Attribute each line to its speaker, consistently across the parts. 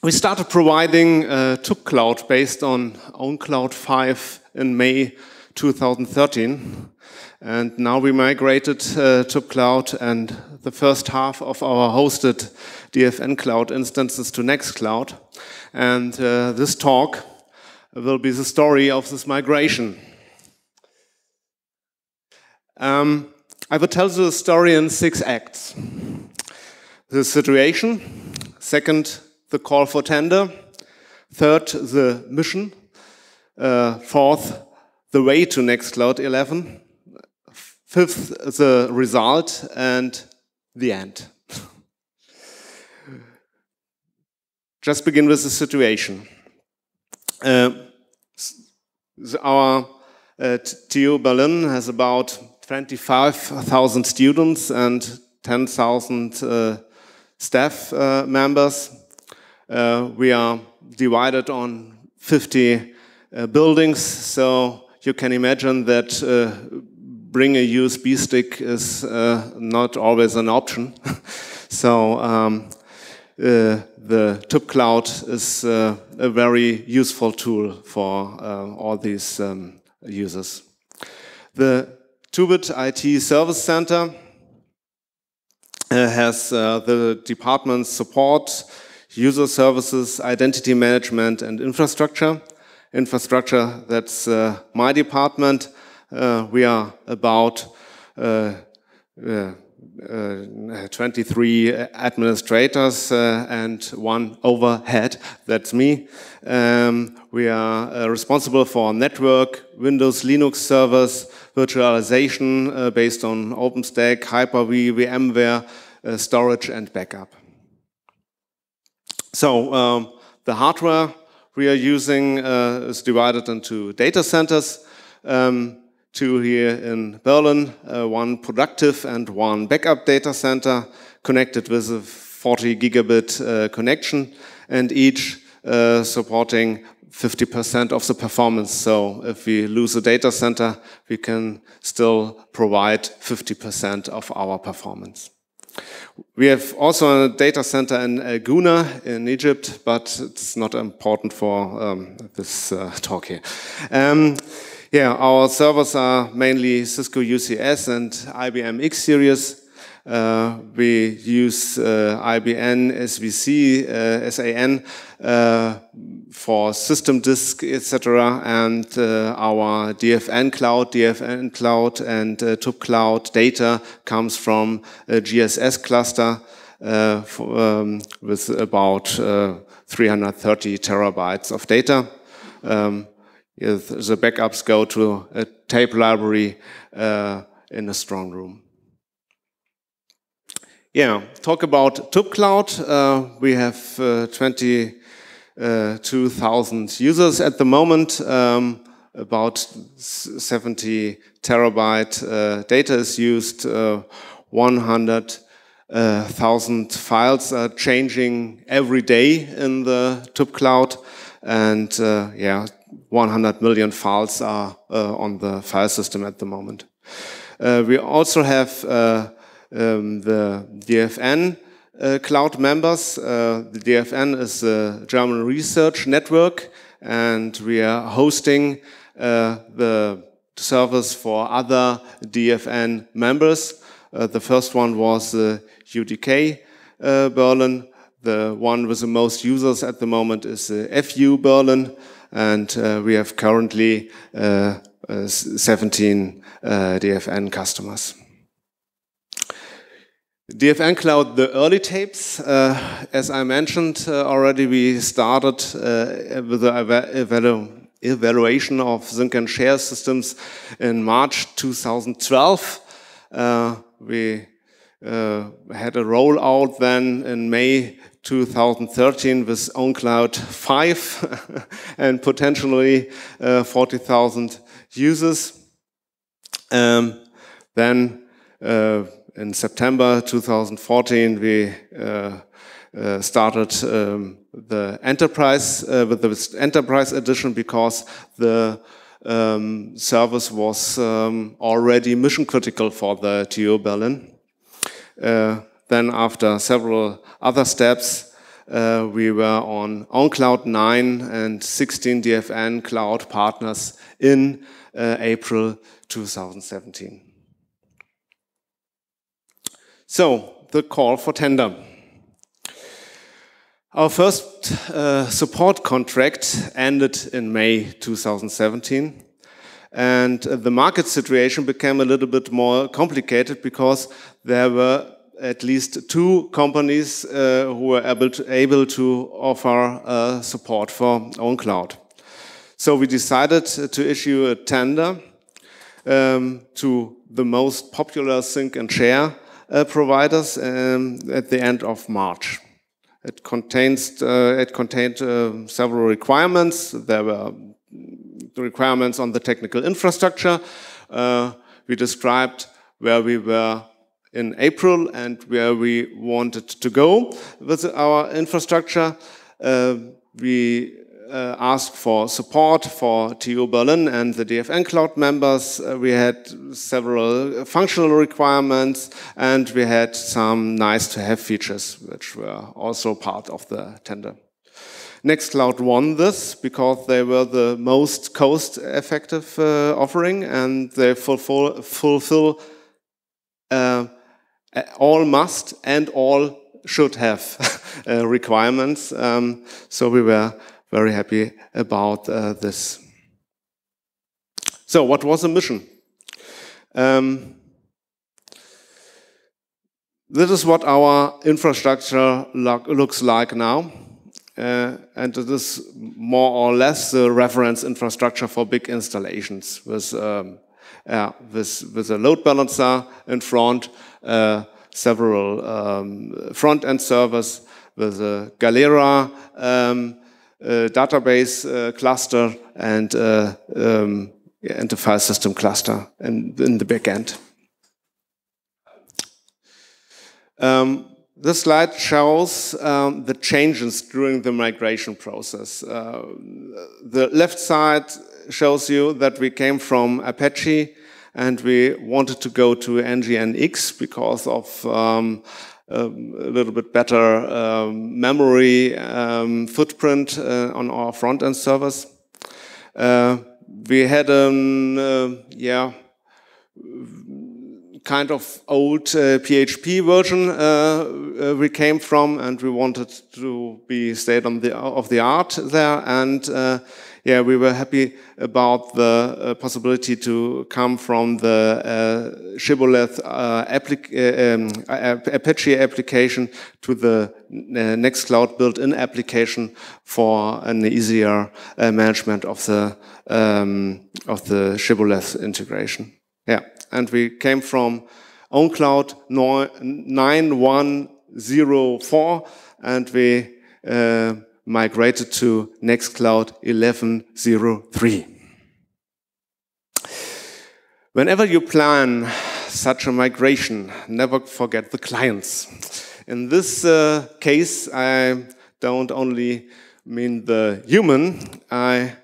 Speaker 1: We started providing tubCloud based on ownCloud 5 in May 2013. And now we migrated tubCloud and the first half of our hosted DFN cloud instances to Nextcloud. And this talk will be the story of this migration. I will tell the story in 6 acts. The situation, second, the call for tender, third, the mission, fourth, the way to Nextcloud 11, fifth, the result, and the end. Just begin with the situation. Our TU Berlin has about 25,000 students and 10,000 staff members. We are divided on 50 buildings, so you can imagine that bring a USB stick is not always an option. So the tubCloud is a very useful tool for all these users. The tubit IT Service Center has the department's support, user services, identity management, and infrastructure. Infrastructure, that's my department. We are about 23 administrators and 1 overhead, that's me. We are responsible for network, Windows, Linux servers, virtualization based on OpenStack, Hyper-V, VMware, storage, and backup. So the hardware we are using is divided into data centers, 2 here in Berlin, 1 productive and 1 backup data center connected with a 40 gigabit connection, and each supporting 50% of the performance. So if we lose a data center, we can still provide 50% of our performance. We have also a data center in Guna in Egypt, but it's not important for this talk here. Yeah, our servers are mainly Cisco UCS and IBM X series. We use IBM SVC, SAN for system disk, etc. And our DFN Cloud, and tubCloud data comes from a GSS cluster with about 330 terabytes of data. The backups go to a tape library in a strong room. Yeah, talk about tubCloud. We have 22,000 users at the moment. About 70 terabyte data is used. 100,000 files are changing every day in the tubCloud, and yeah, 100 million files are on the file system at the moment. We also have the DFN cloud members. The DFN is a German research network, and we are hosting the servers for other DFN members. The first one was UDK Berlin. The one with the most users at the moment is FU Berlin, and we have currently 17 DFN customers. DFN Cloud, the early tapes, as I mentioned already, we started with the evaluation of sync and share systems in March 2012. We had a rollout then in May 2013 with ownCloud 5 and potentially 40,000 users. Then in September 2014, we started the enterprise with the enterprise edition because the service was already mission critical for the TU Berlin. Then after several other steps, we were on ownCloud 9 and 16 DFN cloud partners in April 2017. So, the call for tender. Our first support contract ended in May 2017, and the market situation became a little bit more complicated because there were at least 2 companies who were able to offer support for ownCloud. So we decided to issue a tender to the most popular sync and share providers at the end of March. It contained several requirements. There were the requirements on the technical infrastructure. We described where we were in April and where we wanted to go with our infrastructure. We asked for support for TU Berlin and the DFN Cloud members. We had several functional requirements, and we had some nice-to-have features, which were also part of the tender. Nextcloud won this because they were the most cost-effective offering, and they fulfill all must and all should have requirements. So we were very happy about this. So what was the mission? This is what our infrastructure looks like now. And it is more or less the reference infrastructure for big installations with a load balancer in front, several front-end servers with a Galera database cluster and a file system cluster in the back end. This slide shows the changes during the migration process. The left side shows you that we came from Apache and we wanted to go to NGINX because of a little bit better memory footprint on our front-end servers. We had kind of old PHP version we came from, and we wanted to be state of the art there. And we were happy about the possibility to come from the Shibboleth Apache application to the Nextcloud built-in application for an easier management of the Shibboleth integration. Yeah, and we came from ownCloud 9104, and we migrated to Nextcloud 1103. Whenever you plan such a migration, never forget the clients. In this case, I don't only mean the human, I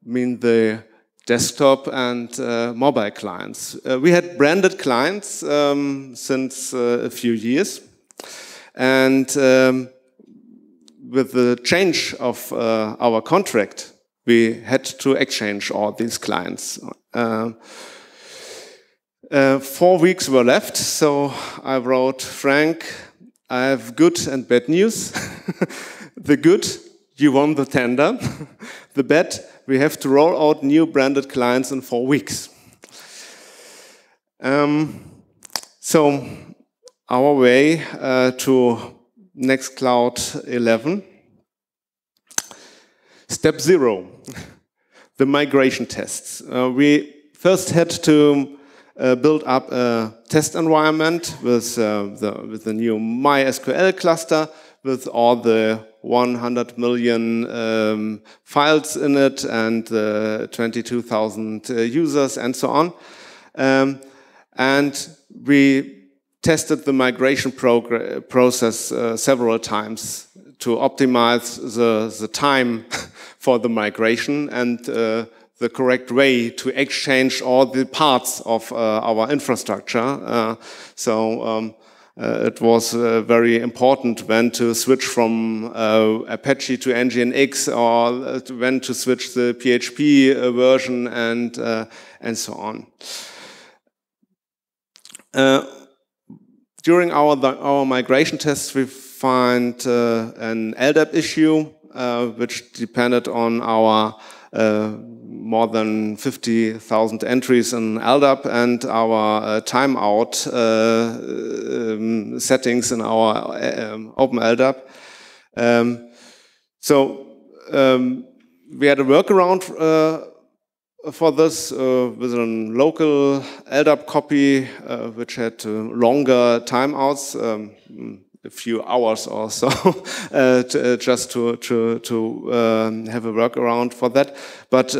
Speaker 1: mean the desktop and mobile clients. We had branded clients since a few years, and with the change of our contract, we had to exchange all these clients. 4 weeks were left, so I wrote, Frank, I have good and bad news. The good, you won the tender. The bad, we have to roll out new branded clients in 4 weeks. So our way to Nextcloud 11. Step 0, the migration tests. We first had to build up a test environment with the new MySQL cluster, with all the 100 million files in it and 22,000 users and so on. And we tested the migration process several times to optimize the time for the migration and the correct way to exchange all the parts of our infrastructure. So It was very important when to switch from Apache to Nginx, or when to switch the PHP version, and so on. During our migration tests, we find an LDAP issue, which depended on our more than 50,000 entries in LDAP and our timeout settings in our Open LDAP. We had a workaround for this with a local LDAP copy, which had longer timeouts, a few hours or so, just to have a workaround for that. But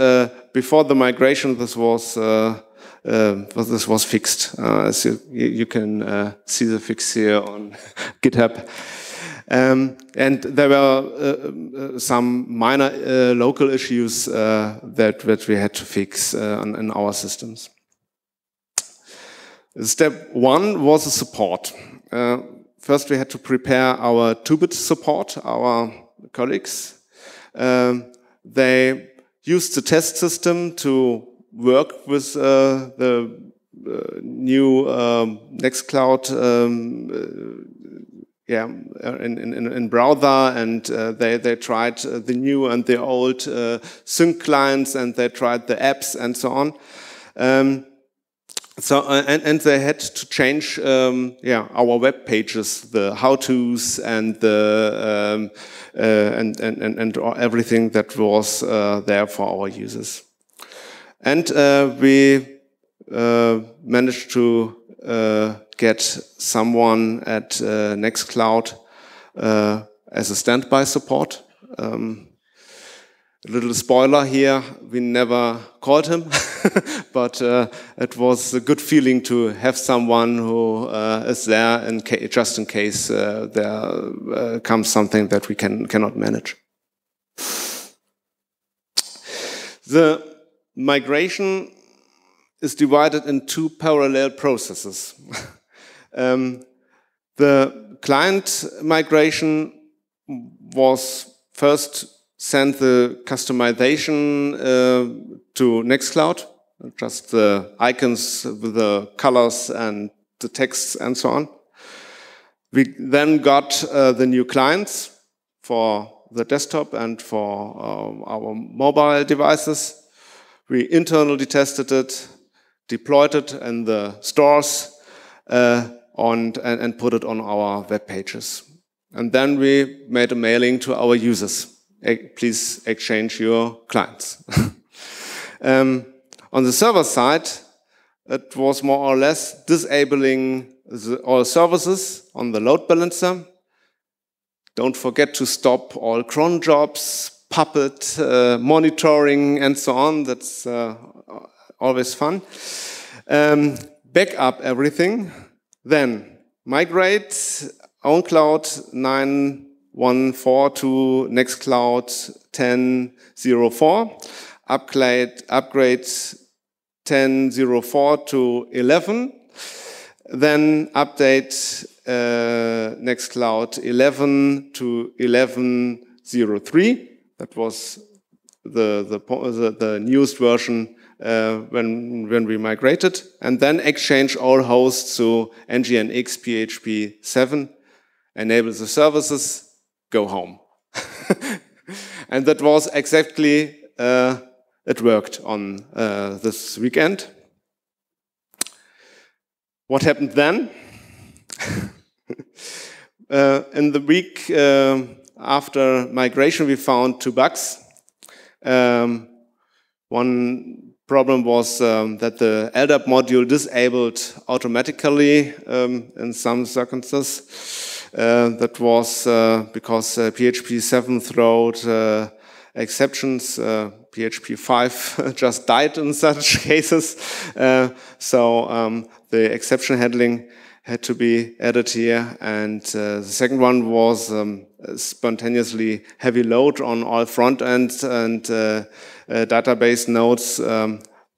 Speaker 1: before the migration, this was fixed. As you can see the fix here on GitHub. And there were some minor local issues that we had to fix in our systems. Step one was the support. First, we had to prepare our 2-bit support, our colleagues. They used the test system to work with the new Nextcloud in browser, and they tried the new and the old sync clients, and they tried the apps and so on. And they had to change our web pages, the how-tos and the and everything that was there for our users. And we managed to get someone at Nextcloud as a standby support. A little spoiler here, we never called him, but it was a good feeling to have someone who is there just in case there comes something that we cannot manage. The migration is divided in 2 parallel processes. The client migration was first send the customization to Nextcloud, just the icons with the colors and the texts and so on. We then got the new clients for the desktop and for our mobile devices. We internally tested it, deployed it in the stores, and put it on our web pages. And then we made a mailing to our users. Please exchange your clients. On the server side, it was more or less disabling all services on the load balancer. Don't forget to stop all cron jobs, Puppet, monitoring, and so on. That's always fun. Back up everything. Then migrate ownCloud 9.1.4 to Nextcloud 10.0.4. Upgrade 10.0.4 to 11. Then update Nextcloud 11 to 11.0.3. That was the newest version when we migrated. And then exchange all hosts to Nginx PHP 7. Enable the services, go home. And that was exactly, it worked on this weekend. What happened then? In the week after migration, we found 2 bugs. One problem was that the LDAP module disabled automatically in some circumstances. That was because PHP 7 throwed exceptions. PHP 5 just died in such cases. So the exception handling had to be added here. And the second one was spontaneously heavy load on all front ends and database nodes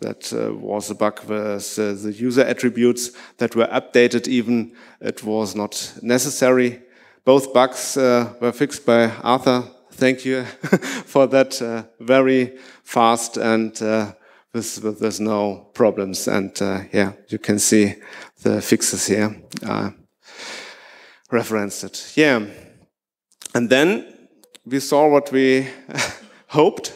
Speaker 1: That was a bug with the user attributes that were updated even it was not necessary. Both bugs were fixed by Arthur. Thank you for that very fast and there's no problems. And yeah, you can see the fixes here. Referenced it. Yeah. And then we saw what we hoped.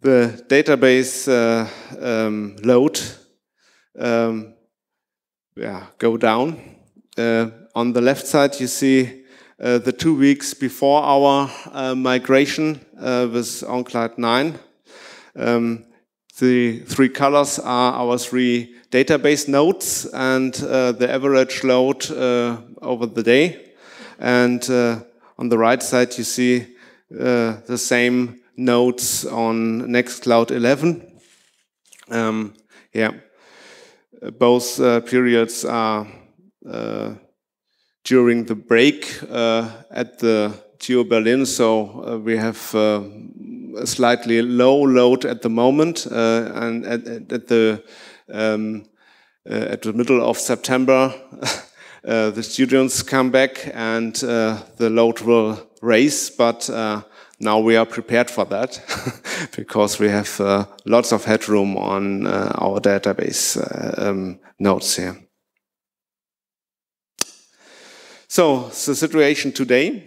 Speaker 1: The database load go down. On the left side, you see the 2 weeks before our migration with ownCloud 9. The 3 colors are our 3 database nodes and the average load over the day. And on the right side, you see the same nodes on Nextcloud 11. Yeah, both periods are during the break at the TU Berlin, so we have a slightly low load at the moment, and at the middle of September, the students come back and the load will raise, but now we are prepared for that because we have lots of headroom on our database nodes here. So the situation today,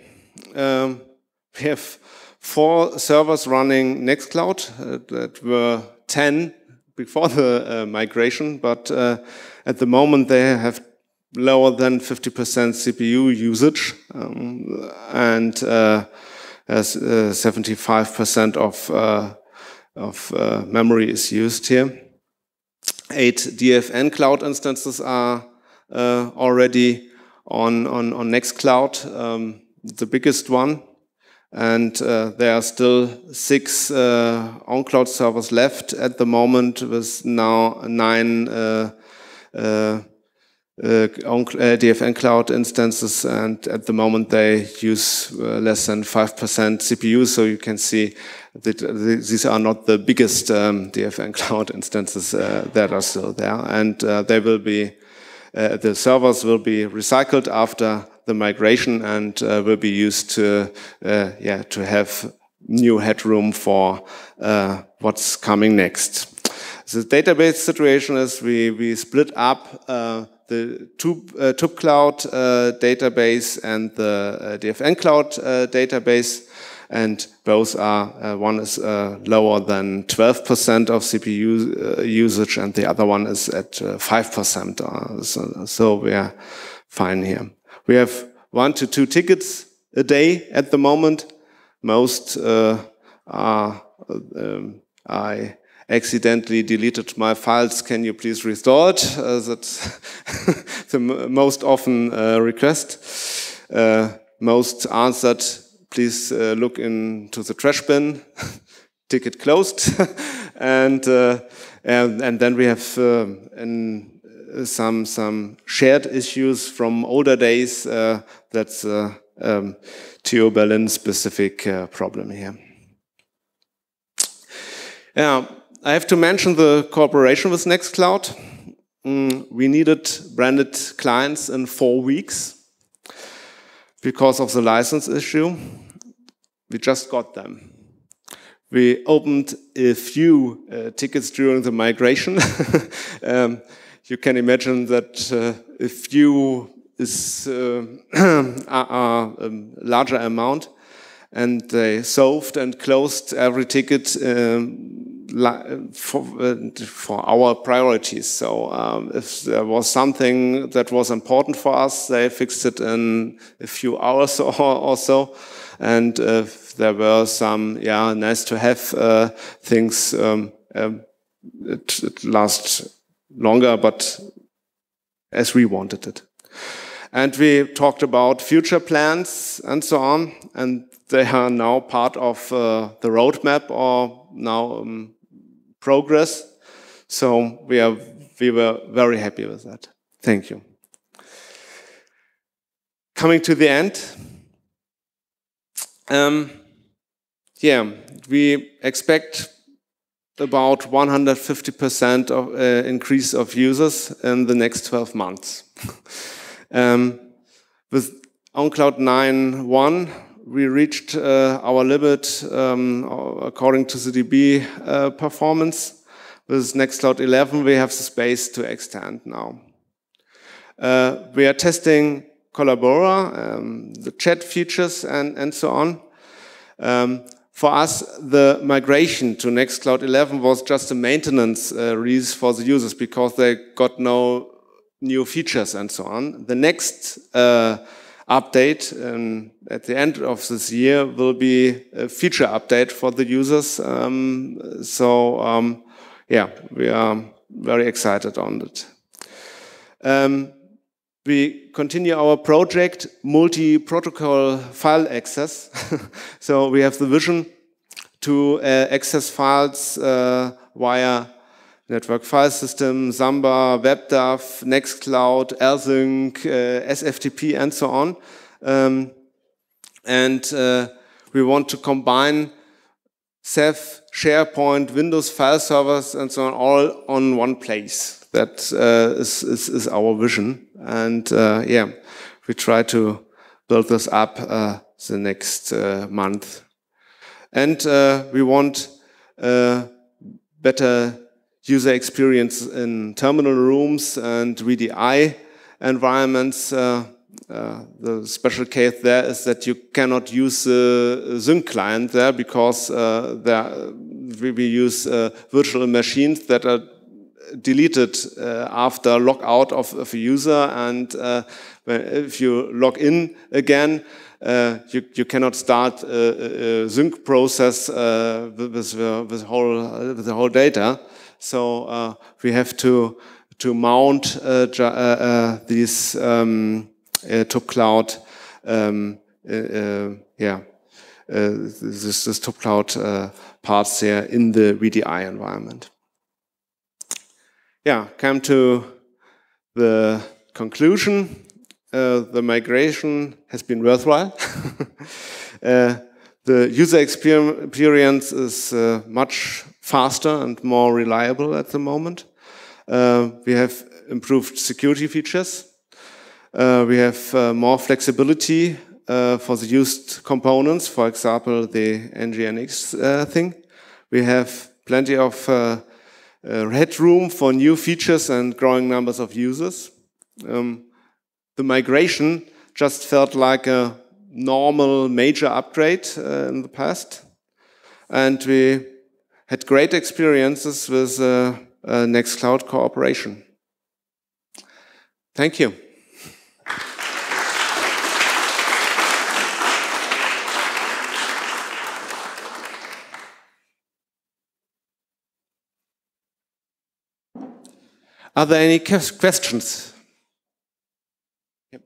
Speaker 1: we have 4 servers running Nextcloud that were 10 before the migration, but at the moment they have lower than 50% CPU usage and 75% of memory is used here. 8 DFN cloud instances are already on Nextcloud, the biggest one, and there are still 6 ownCloud servers left at the moment, with now 9 DFN cloud instances, and at the moment they use less than 5% CPU, so you can see that these are not the biggest DFN cloud instances that are still there, and they will be the servers will be recycled after the migration and will be used to have new headroom for what's coming next. The database situation is we split up the tubCloud database and the DFN cloud database, and both are one is lower than 12% of CPU usage, and the other one is at 5%. So we are fine here. We have 1 to 2 tickets a day at the moment. Most are I accidentally deleted my files. Can you please restore it? That's the most often request. Most answered, please look into the trash bin. Ticket closed. and then we have some shared issues from older days. That's TU Berlin specific problem here. Yeah. I have to mention the cooperation with Nextcloud. We needed branded clients in 4 weeks because of the license issue. We just got them. We opened a few tickets during the migration. You can imagine that a few is a larger amount, and they solved and closed every ticket for our priorities. So if there was something that was important for us, they fixed it in a few hours or so. And if there were some nice to have things, it lasts longer, but as we wanted it. And we talked about future plans and so on, and they are now part of the roadmap or now progress. So we were very happy with that. Thank you. Coming to the end. We expect about 150% of increase of users in the next 12 months. With ownCloud 9.1, we reached our limit according to the DB performance. With Nextcloud 11, we have the space to extend now. We are testing Collabora, the chat features, and so on. For us, the migration to Nextcloud 11 was just a maintenance release for the users because they got no new features and so on. The next update at the end of this year will be a feature update for the users. Yeah, we are very excited on it. We continue our project, multi-protocol file access. So we have the vision to access files via network file system, Samba, WebDAV, Nextcloud, Rsync, SFTP, and so on. We want to combine Ceph, SharePoint, Windows file servers, and so on, all on one place. That is our vision. And yeah, we try to build this up the next month. And we want better user experience in terminal rooms and VDI environments. The special case there is that you cannot use the sync client there because we use virtual machines that are deleted after logout of a user, and if you log in again, you cannot start a sync process with the whole data. So we have to mount these tubCloud, this tubCloud parts here in the VDI environment. Yeah, come to the conclusion. The migration has been worthwhile. The user experience is much faster and more reliable at the moment. We have improved security features. We have more flexibility for the used components, for example, the NGNX thing. We have plenty of headroom for new features and growing numbers of users. The migration just felt like a normal major upgrade in the past. And we had great experiences with Nextcloud cooperation. Thank you. Are there any questions? Yep.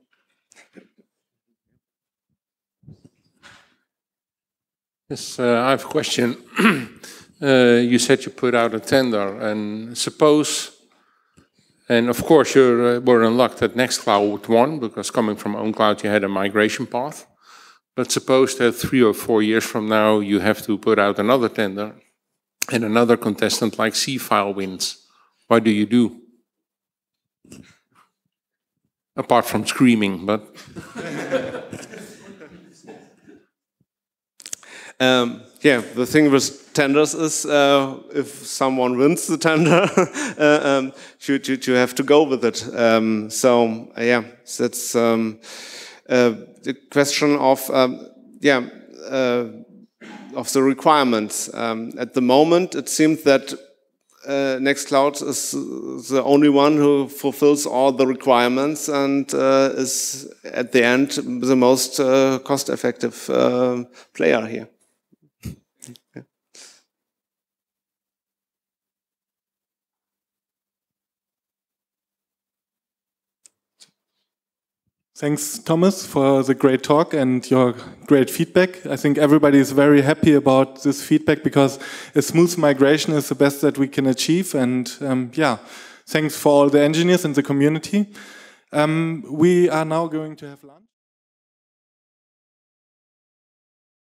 Speaker 2: Yes, I have a question. You said you put out a tender, and suppose, and of course you were in luck that Nextcloud won, because coming from ownCloud you had a migration path. But suppose that 3 or 4 years from now you have to put out another tender, and another contestant like C-File wins. What do you do? Apart from screaming, but...
Speaker 1: Yeah, the thing with tenders is if someone wins the tender, you have to go with it. Yeah, that's the question of the requirements. At the moment, it seems that Nextcloud is the only one who fulfills all the requirements and is at the end the most cost-effective player here. Yeah.
Speaker 3: Thanks, Thomas, for the great talk and your great feedback. I think everybody is very happy about this feedback because a smooth migration is the best that we can achieve. And yeah, thanks for all the engineers in the community. We are now going to have lunch.